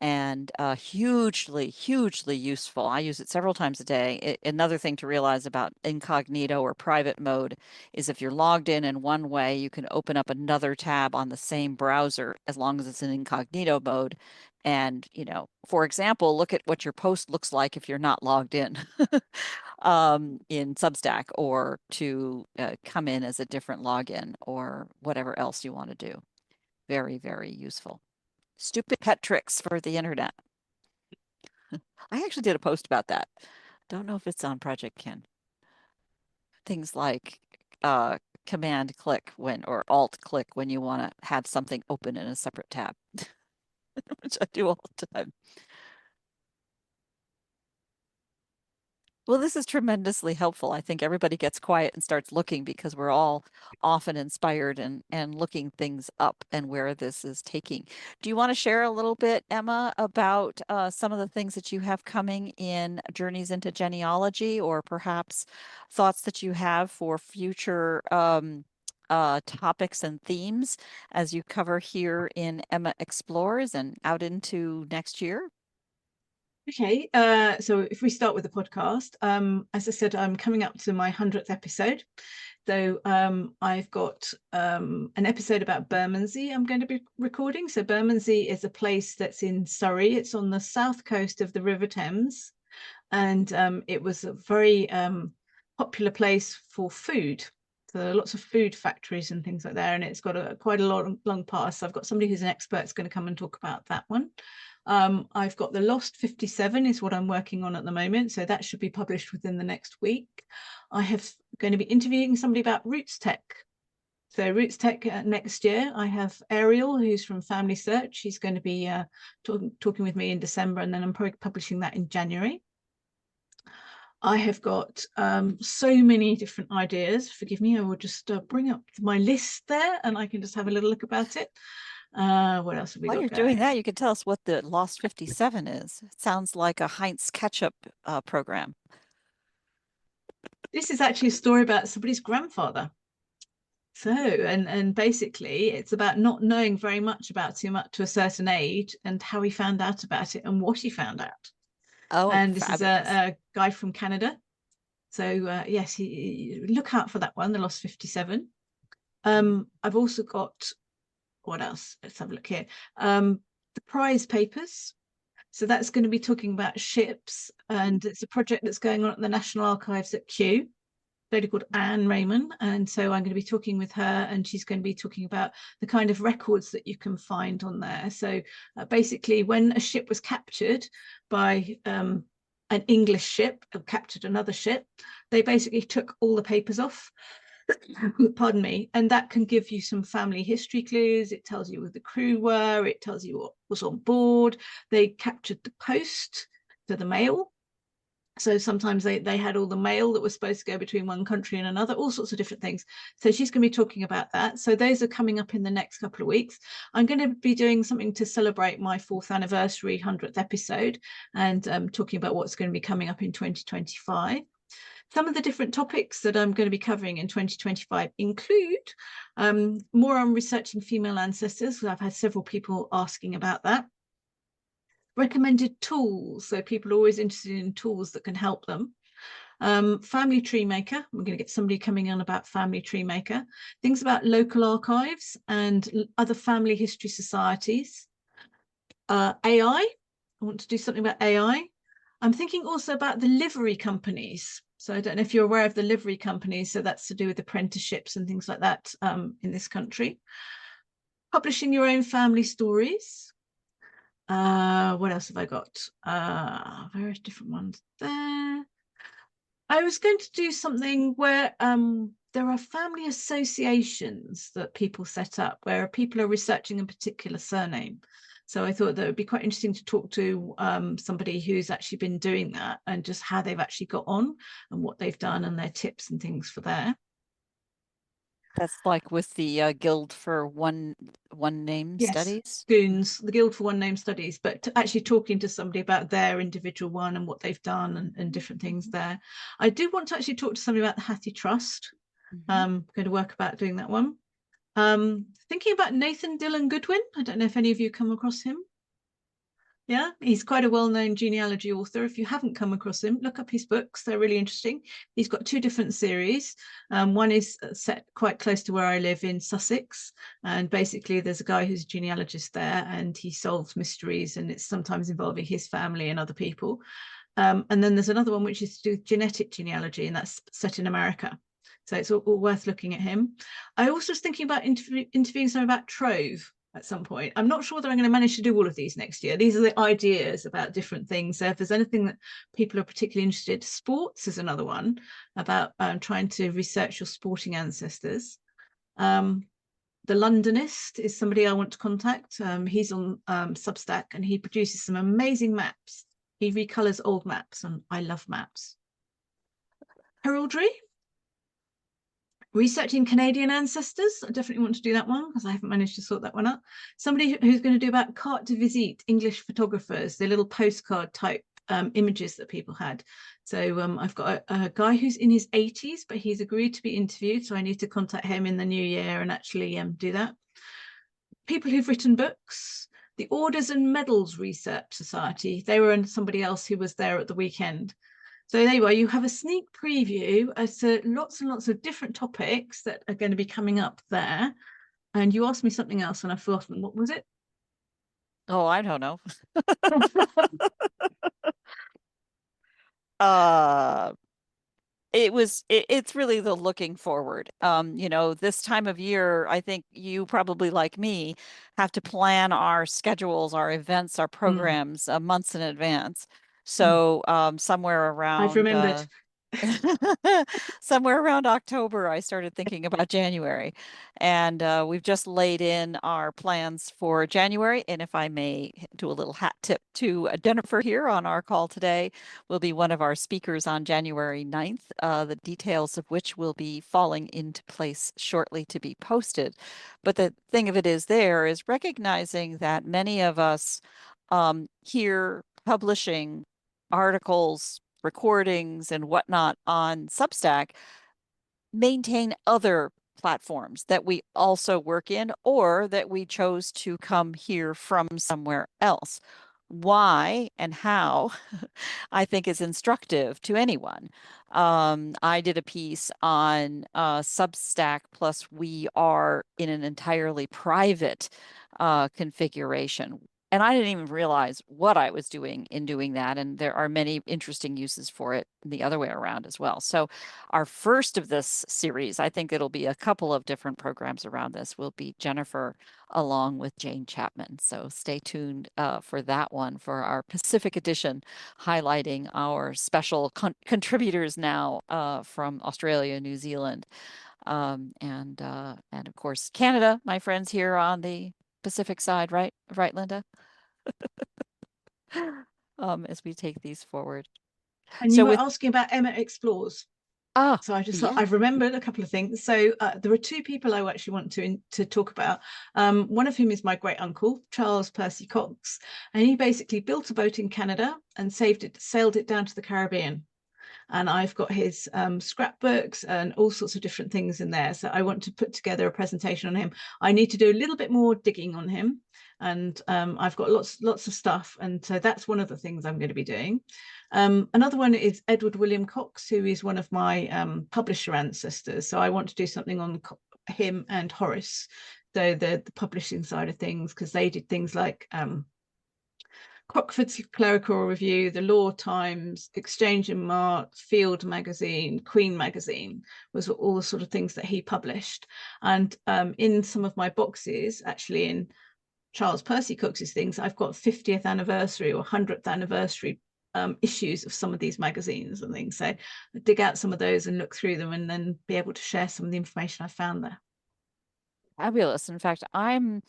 and hugely, hugely useful. I use it several times a day. Another thing to realize about incognito or private mode is if you're logged in one way, you can open up another tab on the same browser as long as it's in incognito mode. And, you know, for example, look at what your post looks like if you're not logged in. In Substack, or to come in as a different login, or whatever else you want to do. Very, very useful. Stupid pet tricks for the internet. I actually did a post about that. Don't know if it's on Projectkin. Things like command click when, or alt click when you want to have something open in a separate tab, which I do all the time. Well, this is tremendously helpful. I think everybody gets quiet and starts looking, because we're all often inspired and looking things up and where this is taking. Do you want to share a little bit, Emma, about some of the things that you have coming in Journeys into Genealogy, or perhaps thoughts that you have for future topics and themes as you cover here in Emma Explores and out into next year? Okay, so if we start with the podcast, as I said, I'm coming up to my 100th episode. So I've got an episode about Bermondsey I'm going to be recording. So Bermondsey is a place that's in Surrey. It's on the south coast of the River Thames. And it was a very popular place for food. So lots of food factories and things like that. And it's got quite a long past. So I've got somebody who's an expert that's going to come and talk about that one. I've got the Lost 57 is what I'm working on at the moment. So that should be published within the next week. I have going to be interviewing somebody about Roots Tech. So Roots Tech next year. I have Ariel, who's from Family Search. He's going to be talking with me in December, and then I'm probably publishing that in January. I have got so many different ideas. Forgive me, I will just bring up my list there, and I can just have a little look about it. What else have we got? While you're doing that, you can tell us what the Lost 57 is. It sounds like a Heinz ketchup program. This is actually a story about somebody's grandfather. So, and basically it's about not knowing very much about too much to a certain age, and how he found out about it and what he found out. Oh, And this fabulous. is a guy from Canada. So yes, look out for that one, the Lost 57. I've also got, what else? Let's have a look here. The prize papers. So that's going to be talking about ships, and it's a project that's going on at the National Archives at Kew. A lady called Anne Raymond, and so I'm going to be talking with her, and she's going to be talking about the kind of records that you can find on there. So basically, when a ship was captured by an English ship, or captured another ship, they basically took all the papers off. Pardon me, and that can give you some family history clues. It tells you who the crew were, it tells you what was on board. They captured the post, so the mail. So sometimes they had all the mail that was supposed to go between one country and another, all sorts of different things. So she's going to be talking about that. So those are coming up in the next couple of weeks. I'm going to be doing something to celebrate my 4th anniversary 100th episode, and talking about what's going to be coming up in 2025. Some of the different topics that I'm going to be covering in 2025 include more on researching female ancestors, because I've had several people asking about that. Recommended tools, so people are always interested in tools that can help them. Family Tree Maker, we're going to get somebody coming on about Family Tree Maker. Things about local archives and other family history societies. AI, I want to do something about AI. I'm thinking also about the livery companies. So I don't know if you're aware of the livery companies. So that's to do with apprenticeships and things like that in this country. Publishing your own family stories. What else have I got? Various different ones there. I was going to do something where there are family associations that people set up where people are researching a particular surname. So I thought that it would be quite interesting to talk to somebody who's actually been doing that and just how they've actually got on and what they've done and their tips and things for there. That's like with the Guild for One Name Yes, Studies. Goons, the Guild for One Name Studies, but actually talking to somebody about their individual one and what they've done and different things there. I do want to actually talk to somebody about the Hattie Trust. I'm going to work about doing that one. Thinking about Nathan Dillon Goodwin. I don't know if any of you come across him. Yeah, he's quite a well-known genealogy author. If you haven't come across him, look up his books. They're really interesting. He's got two different series. One is set quite close to where I live in Sussex. And basically there's a guy who's a genealogist there and he solves mysteries and it's sometimes involving his family and other people. And then there's another one which is to do with genetic genealogy and that's set in America. So it's all worth looking at him. I also was thinking about interviewing someone about Trove at some point. I'm not sure that I'm going to manage to do all of these next year. These are the ideas about different things. So if there's anything that people are particularly interested, sports is another one about trying to research your sporting ancestors. The Londonist is somebody I want to contact. He's on Substack and he produces some amazing maps. He recolors old maps and I love maps. Heraldry. Researching Canadian ancestors. I definitely want to do that one because I haven't managed to sort that one out. Somebody who's going to do about carte de visite, English photographers, the little postcard type images that people had. So I've got a guy who's in his 80s, but he's agreed to be interviewed. So I need to contact him in the new year and actually do that. People who've written books. The Orders and Medals Research Society. They were somebody else who was there at the weekend. So there you are, you have a sneak preview as to lots and lots of different topics that are going to be coming up there. And you asked me something else and I've forgotten. What was it? Oh, I don't know. It's really the looking forward. This time of year, I think you probably like me have to plan our schedules, our events, our programs months in advance. So somewhere I've around remembered. somewhere around October, I started thinking about January. And we've just laid in our plans for January. And if I may do a little hat tip to Jennifer here on our call today, will be one of our speakers on January 9th, the details of which will be falling into place shortly to be posted. But the thing of it is there is recognizing that many of us here publishing articles, recordings, and whatnot on Substack maintain other platforms that we also work in or that we chose to come here from somewhere else. Why and how, I think, is instructive to anyone. I did a piece on Substack, plus we are in an entirely private configuration. And I didn't even realize what I was doing in doing that. And there are many interesting uses for it the other way around as well. So our first of this series, I think it'll be a couple of different programs around this, will be Jennifer along with Jane Chapman. So stay tuned for that one for our Pacific edition, highlighting our special contributors now from Australia, New Zealand, and of course Canada, my friends here on the Pacific side, right, Linda? As we take these forward. And you were asking about Emma Explores. So I just thought I've remembered a couple of things. So there are two people I actually want to talk about. One of whom is my great uncle, Charles Percy Cox, and he basically built a boat in Canada and sailed it down to the Caribbean. And I've got his scrapbooks and all sorts of different things in there. So I want to put together a presentation on him. I need to do a little bit more digging on him. And I've got lots of stuff. And so that's one of the things I'm going to be doing. Another one is Edward William Cox, who is one of my publisher ancestors. So I want to do something on him and Horace. So the publishing side of things, because they did things like Crockford's Clerical Review, the Law Times, Exchange and Mark, Field Magazine, Queen Magazine, was all the sort of things that he published. And in some of my boxes, actually in Charles Percy Cooke's things, I've got 50th anniversary or 100th anniversary issues of some of these magazines and things. So I dig out some of those and look through them and then be able to share some of the information I found there. Fabulous. In fact, I'm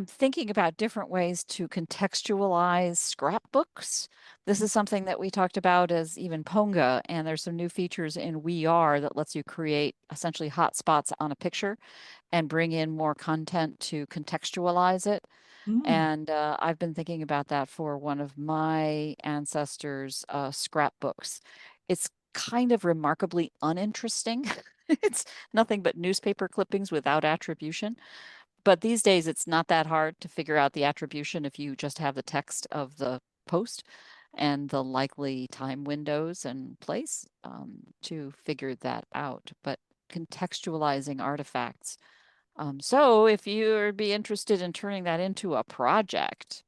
thinking about different ways to contextualize scrapbooks. This is something that we talked about as even Ponga, and there's some new features in We Are that lets you create essentially hotspots on a picture and bring in more content to contextualize it. And I've been thinking about that for one of my ancestors' scrapbooks. It's kind of remarkably uninteresting. It's nothing but newspaper clippings without attribution. But these days, it's not that hard to figure out the attribution if you just have the text of the post and the likely time windows and place to figure that out. But contextualizing artifacts. So if you'd be interested in turning that into a project,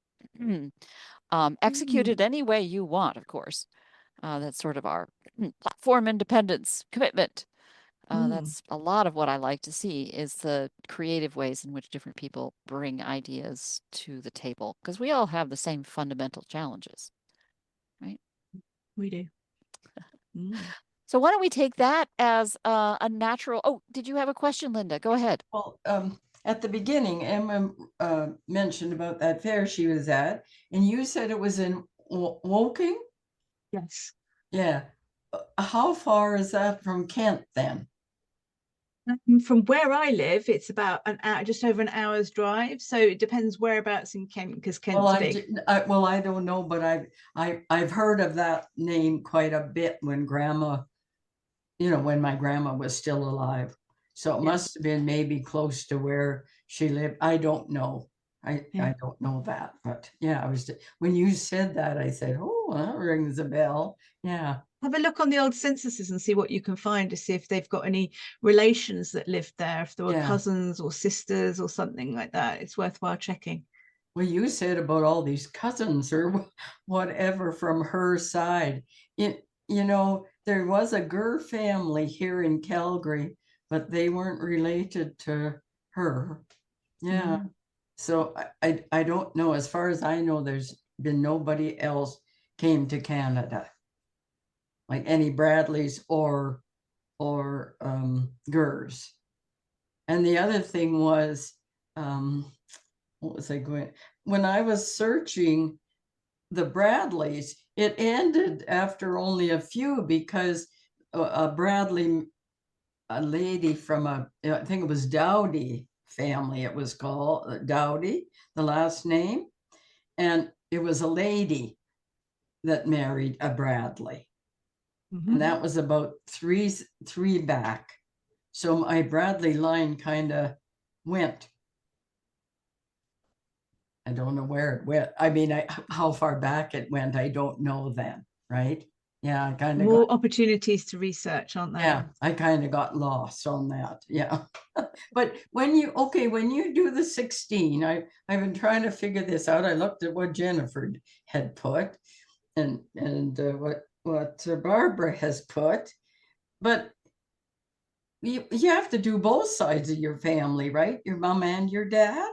execute it any way you want, of course. That's sort of our platform independence commitment. That's a lot of what I like to see is the creative ways in which different people bring ideas to the table, because we all have the same fundamental challenges, right? We do. So why don't we take that as a natural... Oh, did you have a question, Linda? Go ahead. Well, at the beginning, Emma mentioned about that fair she was at, and you said it was in Woking? Yes. Yeah. How far is that from Kent then? From where I live, it's about an hour, just over an hour's drive. So it depends whereabouts in Kent, because Kent's big. I don't know, but I've heard of that name quite a bit when Grandma, when my grandma was still alive. So it must have been maybe close to where she lived. I don't know. I don't know that, but yeah, when you said that, I said, oh, that rings a bell. Yeah. Have a look on the old censuses and see what you can find to see if they've got any relations that lived there, if there were cousins or sisters or something like that. It's worthwhile checking. Well, you said about all these cousins or whatever from her side. There was a Gur family here in Calgary, but they weren't related to her. Yeah. So I don't know. As far as I know, there's been nobody else came to Canada, like any Bradleys or Gurs. And the other thing was, what was I going? When I was searching the Bradleys, it ended after only a few because a Bradley, a lady from I think it was Dowdy family, it was called Dowdy, the last name. And it was a lady that married a Bradley. And that was about three back. So my Bradley line kind of went. I don't know where it went. I mean, how far back it went, I don't know then, right? Yeah, I kind of more opportunities to research, aren't there? Yeah, I kind of got lost on that. Yeah. But when you do the 16, I've been trying to figure this out. I looked at what Jennifer had put and what Barbara has put, but you have to do both sides of your family, right? Your mom and your dad.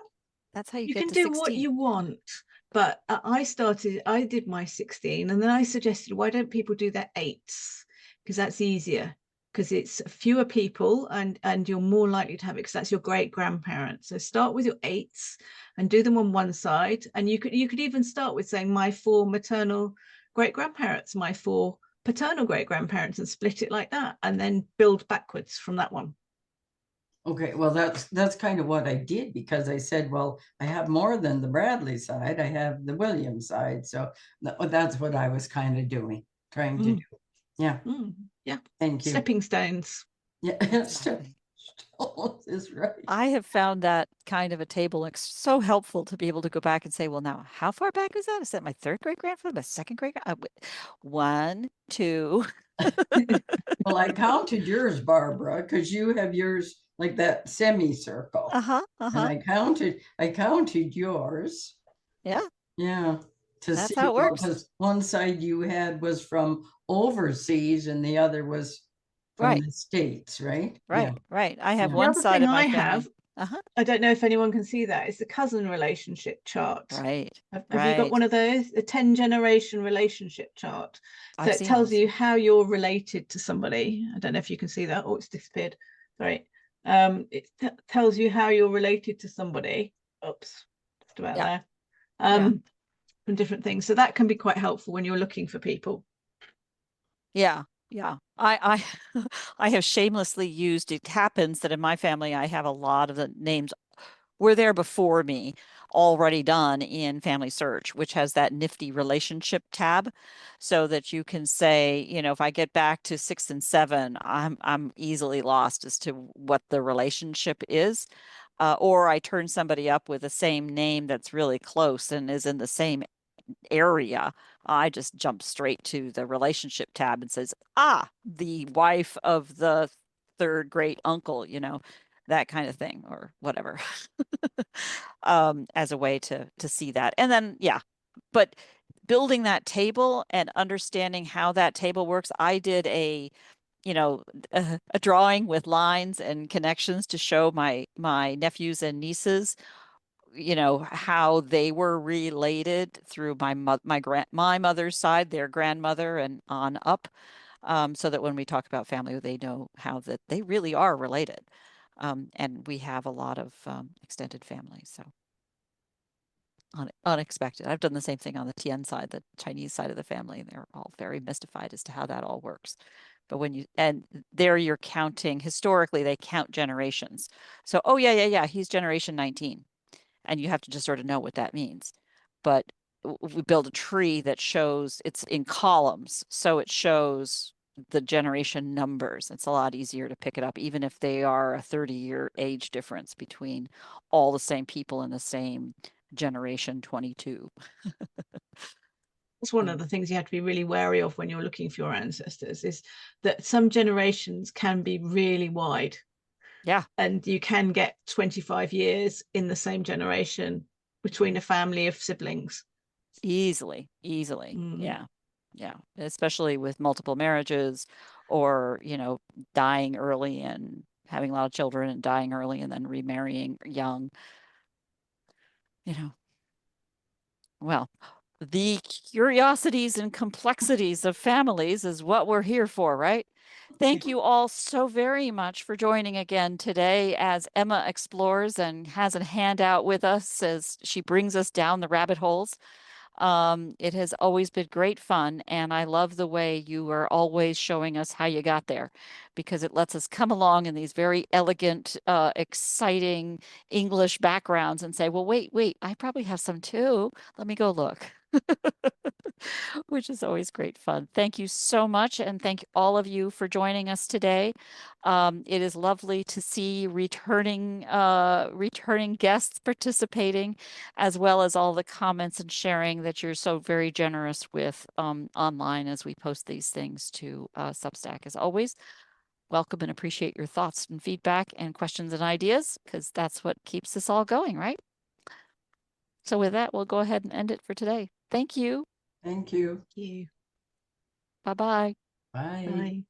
That's how you get can to do 16. what you want. But I did my 16, and then I suggested, why don't people do their 8s? Because that's easier, because it's fewer people and you're more likely to have it, because that's your great grandparents. So start with your 8s and do them on one side. And you could even start with saying my 4 maternal great grandparents, my 4 paternal great grandparents, and split it like that, and then build backwards from that one. Okay, well, that's kind of what I did, because I said, well, I have more than the Bradley side. I have the Williams side. So that's what I was kind of trying to do. Yeah. Yeah. Thank you. Stepping stones. Yeah. Stepping stones is right. I have found that kind of a table so helpful to be able to go back and say, well, now, how far back is that? Is that my 3rd great grandfather, my 2nd great? 1, 2. Well, I counted yours, Barbara, because you have yours like that semicircle. And I counted yours. Yeah. Yeah. To That's see, how it works. because one side you had was from overseas and the other was from Right. the States, right? Right, right. I have Yeah. one other side thing of my I family. have, I don't know if anyone can see that, is the cousin relationship chart. Right, Have you got right. one of those? A 10-generation relationship chart. So I've it seen tells those. you how you're related to somebody. I don't know if you can see that. Oh, it's disappeared. Sorry. It tells you how you're related to somebody. Oops, just about Yeah. there. Yeah. From different things. So that can be quite helpful when you're looking for people. Yeah, yeah. I I have shamelessly used, it happens that in my family I have a lot of the names were there before me already done in Family Search, which has that nifty relationship tab so that you can say, you know, if I get back to 6 and 7, I'm easily lost as to what the relationship is. Or I turn somebody up with the same name that's really close and is in the same area. I just jump straight to the relationship tab and says, the wife of the third great uncle, you know, that kind of thing or whatever. As a way to see that. And then yeah, but building that table and understanding how that table works, I did you know, a drawing with lines and connections to show my nephews and nieces, you know, how they were related through my mother's side, their grandmother, and on up, so that when we talk about family, they know how that they really are related. And we have a lot of extended families, so unexpected. I've done the same thing on the Tien side, the Chinese side of the family, and they're all very mystified as to how that all works. But and there you're counting, historically, they count generations. So, oh, yeah, he's generation 19. And you have to just sort of know what that means. But we build a tree that shows it's in columns. So it shows the generation numbers. It's a lot easier to pick it up, even if they are a 30-year age difference between all the same people in the same generation 22. That's one of the things you have to be really wary of when you're looking for your ancestors, is that some generations can be really wide. Yeah. And you can get 25 years in the same generation between a family of siblings. Easily. Yeah. Yeah. Especially with multiple marriages or, you know, dying early and having a lot of children and dying early and then remarrying young, you know. Well, the curiosities and complexities of families is what we're here for, right? Thank you all so very much for joining again today as Emma explores and has a handout with us as she brings us down the rabbit holes. It has always been great fun, and I love the way you are always showing us how you got there because it lets us come along in these very elegant, exciting English backgrounds and say, well, wait, I probably have some too. Let me go look. Which is always great fun. Thank you so much, and thank all of you for joining us today. It is lovely to see returning guests participating, as well as all the comments and sharing that you're so very generous with online as we post these things to Substack. As always, welcome and appreciate your thoughts and feedback and questions and ideas, because that's what keeps this all going, right? So with that, we'll go ahead and end it for today. Thank you. Thank you. Thank you. Bye-bye. Bye. Bye.